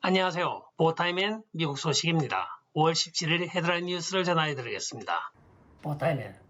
안녕하세요. 보타임엔 미국 소식입니다. 5월 17일 헤드라인 뉴스를 전해드리겠습니다. 보타임엔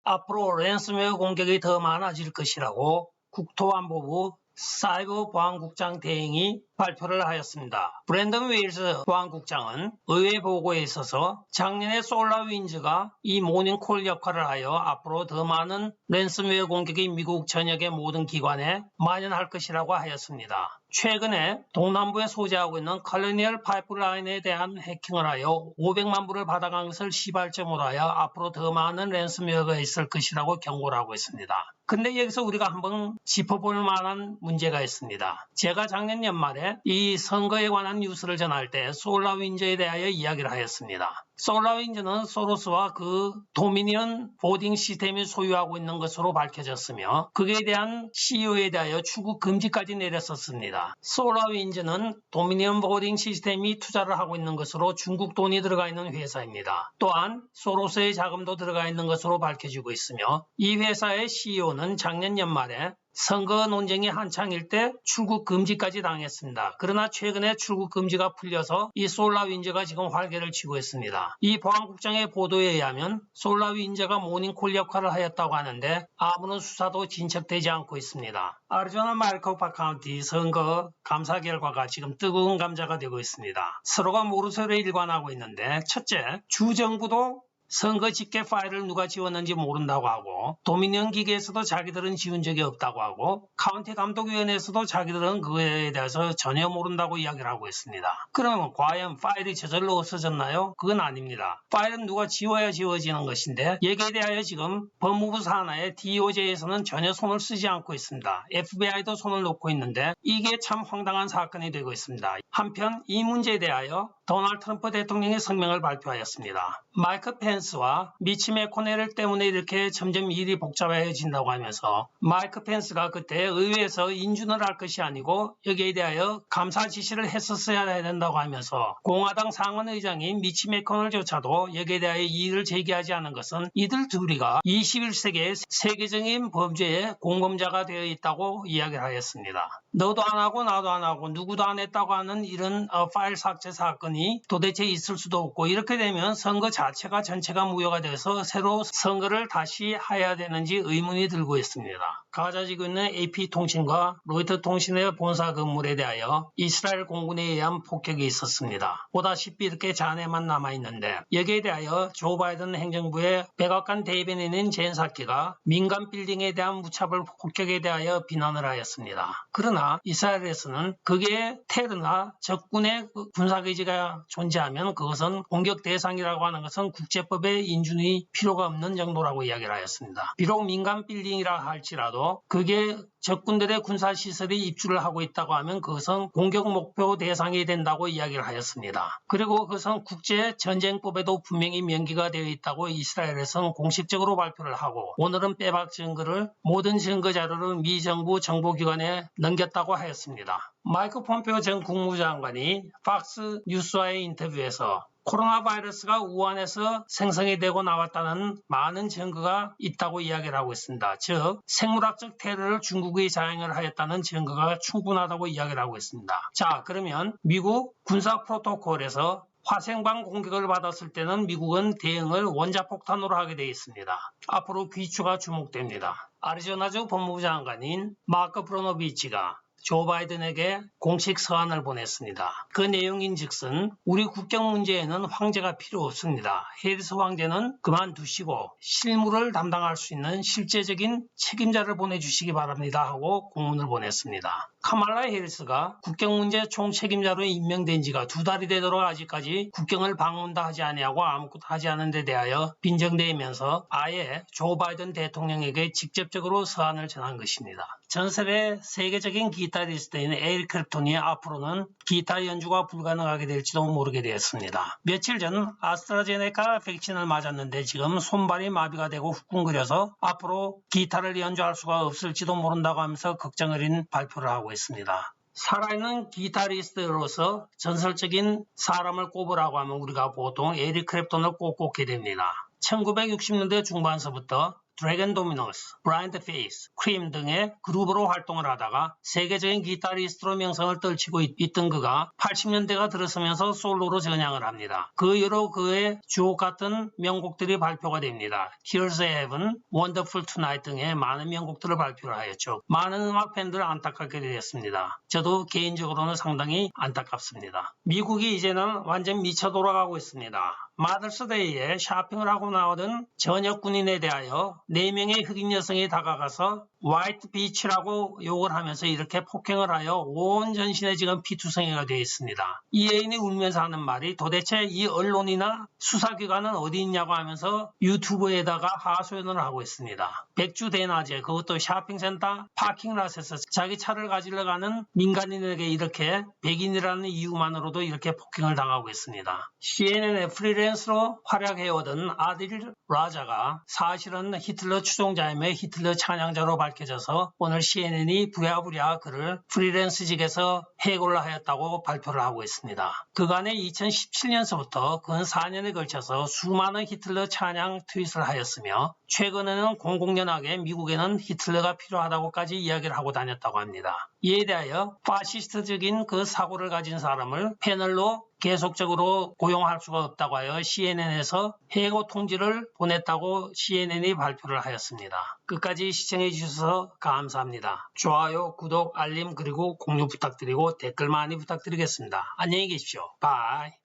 앞으로 랜섬웨어 공격이 더 많아질 것이라고 국토안보부 사이버 보안국장 대행이 발표를 하였습니다. 브랜든 웨일스 보안국장은 의회 보고에 있어서 작년에 솔라윈즈가 이 모닝콜 역할을 하여 앞으로 더 많은 랜섬웨어 공격이 미국 전역의 모든 기관에 만연할 것이라고 하였습니다. 최근에 동남부에 소재하고 있는 컬로니얼 파이프라인에 대한 해킹을 하여 500만 불을 받아간 것을 시발점으로 하여 앞으로 더 많은 랜섬웨어가 있을 것이라고 경고를 하고 있습니다. 근데 여기서 우리가 한번 짚어볼 만한 문제가 있습니다. 제가 작년 연말에 이 선거에 관한 뉴스를 전할 때 솔라윈즈에 대하여 이야기를 하였습니다. 솔라윈즈는 소로스와 그 도미니언 보딩 시스템이 소유하고 있는 것으로 밝혀졌으며 그에 대한 CEO에 대하여 출국 금지까지 내렸었습니다. 솔라윈즈는 도미니언 보딩 시스템이 투자를 하고 있는 것으로 중국 돈이 들어가 있는 회사입니다. 또한 소로스의 자금도 들어가 있는 것으로 밝혀지고 있으며 이 회사의 CEO는 작년 연말에 선거 논쟁이 한창일 때 출국 금지까지 당했습니다. 그러나 최근에 출국 금지가 풀려서 이 솔라윈즈가 지금 활개를 치고 있습니다. 이 보안국장의 보도에 의하면 솔라윈즈가 모닝콜 역할을 하였다고 하는데 아무런 수사도 진척되지 않고 있습니다. 아리조나 마리코파 카운티 선거 감사 결과가 지금 뜨거운 감자가 되고 있습니다. 서로가 모르쇠로 일관하고 있는데 첫째, 주정부도 선거 집계 파일을 누가 지웠는지 모른다고 하고 도미니언 기계에서도 자기들은 지운 적이 없다고 하고 카운티 감독위원회에서도 자기들은 그에 대해서 전혀 모른다고 이야기를 하고 있습니다. 그러면 과연 파일이 저절로 없어졌나요? 그건 아닙니다. 파일은 누가 지워야 지워지는 것인데 여기에 대하여 지금 법무부 산하의 DOJ에서는 전혀 손을 쓰지 않고 있습니다. FBI도 손을 놓고 있는데 이게 참 황당한 사건이 되고 있습니다. 한편 이 문제에 대하여 도널드 트럼프 대통령이 성명을 발표하였습니다. 마이크 펜스와 미치 매코넬 때문에 이렇게 점점 일이 복잡해진다고 하면서 마이크 펜스가 그때 의회에서 인준을 할 것이 아니고 여기에 대하여 감사 지시를 했었어야 된다고 하면서 공화당 상원의장인 미치 매코넬조차도 여기에 대하여 이의를 제기하지 않은 것은 이들 둘이가 21세기의 세계적인 범죄의 공범자가 되어 있다고 이야기를 하였습니다. 너도 안 하고 나도 안 하고 누구도 안 했다고 하는 이런 파일 삭제 사건이 도대체 있을 수도 없고 이렇게 되면 선거 자체가 전체가 무효가 돼서 새로 선거를 다시 해야 되는지 의문이 들고 있습니다. 가자지구 있는 AP통신과 로이터통신의 본사 건물에 대하여 이스라엘 공군에 의한 폭격이 있었습니다. 보다시피 이렇게 잔해만 남아있는데 여기에 대하여 조 바이든 행정부의 백악관 대변인인 있는 젠 사키가 민간 빌딩에 대한 무차별 폭격에 대하여 비난을 하였습니다. 그러나 이스라엘에서는 그게 테러나 적군의 군사기지가 존재하면 그것은 공격 대상이라고 하는 것은 국제법의 인준이 필요가 없는 정도라고 이야기를 하였습니다. 비록 민간 빌딩이라 할지라도 그게 적군들의 군사시설이 입주를 하고 있다고 하면 그것은 공격 목표 대상이 된다고 이야기를 하였습니다. 그리고 그것은 국제전쟁법에도 분명히 명기가 되어 있다고 이스라엘에서는 공식적으로 발표를 하고 오늘은 빼박 증거를 모든 증거 자료를 미 정부 정보기관에 넘겼다고 하였습니다. 마이크 폼페오 전 국무장관이 팍스 뉴스와의 인터뷰에서 코로나 바이러스가 우한에서 생성이 되고 나왔다는 많은 증거가 있다고 이야기를 하고 있습니다. 즉 생물학적 테러를 중국이 자행을 하였다는 증거가 충분하다고 이야기를 하고 있습니다. 자, 그러면 미국 군사 프로토콜에서 화생방 공격을 받았을 때는 미국은 대응을 원자폭탄으로 하게 되어 있습니다. 앞으로 귀추가 주목됩니다. 아리조나주 법무부 장관인 마크 브로노비치가 조 바이든에게 공식 서한을 보냈습니다. 그 내용인즉슨 우리 국경 문제에는 황제가 필요 없습니다. 해리스 황제는 그만두시고 실무를 담당할 수 있는 실제적인 책임자를 보내주시기 바랍니다 하고 공문을 보냈습니다. 카말라 해리스가 국경 문제 총책임자로 임명된 지가 2달이 되도록 아직까지 국경을 방문도 하지 아니하고 아무것도 하지 않은 데 대하여 빈정대면서 아예 조 바이든 대통령에게 직접적으로 서한을 전한 것입니다. 전설의 세계적인 기타리스트인 에릭 클랩톤이 앞으로는 기타 연주가 불가능하게 될지도 모르게 되었습니다. 며칠 전 아스트라제네카 백신을 맞았는데 지금 손발이 마비가 되고 후끈거려서 앞으로 기타를 연주할 수가 없을지도 모른다고 하면서 걱정 어린 발표를 하고 있습니다. 살아있는 기타리스트로서 전설적인 사람을 꼽으라고 하면 우리가 보통 에릭 클랩톤을 꼭 꼽게 됩니다. 1960년대 중반서부터 드래곤 도미노스, 브라이언드 페이스, 크림 등의 그룹으로 활동을 하다가 세계적인 기타리스트로 명성을 떨치고 있던 그가 80년대가 들어서면서 솔로로 전향을 합니다. 그 이후로 그의 주옥 같은 명곡들이 발표가 됩니다. Tears Heaven, Wonderful Tonight 등의 많은 명곡들을 발표를 하였죠. 많은 음악 팬들 안타깝게 되었습니다. 저도 개인적으로는 상당히 안타깝습니다. 미국이 이제는 완전 미쳐 돌아가고 있습니다. 마더스데이에 쇼핑을 하고 나오던 전역 군인에 대하여 4명의 흑인 여성이 다가가서 화이트 비치라고 욕을 하면서 이렇게 폭행을 하여 온 전신에 지금 피투성이가 되어 있습니다. 이 애인이 울면서 하는 말이 도대체 이 언론이나 수사기관은 어디 있냐고 하면서 유튜브에다가 하소연을 하고 있습니다. 백주 대낮에 그것도 쇼핑센터 파킹랏에서 자기 차를 가지러 가는 민간인에게 이렇게 백인이라는 이유만으로도 이렇게 폭행을 당하고 있습니다. CNN의 프리랜서로 활약해오던 아딜 라자가 사실은 히틀러 추종자이며 히틀러 찬양자로 밝혀져서 오늘 CNN이 부랴부랴 그를 프리랜서직에서 해고를 하였다고 발표를 하고 있습니다. 그간에 2017년서부터 근 4년에 걸쳐서 수많은 히틀러 찬양 트윗을 하였으며 최근에는 공공연하게 미국에는 히틀러가 필요하다고까지 이야기를 하고 다녔다고 합니다. 이에 대하여 파시스트적인 그 사고를 가진 사람을 패널로 계속적으로 고용할 수가 없다고 하여 CNN에서 해고 통지를 보냈다고 CNN이 발표를 하였습니다. 끝까지 시청해 주셔서 감사합니다. 좋아요, 구독, 알림 그리고 공유 부탁드리고 댓글 많이 부탁드리겠습니다. 안녕히 계십시오. 바이.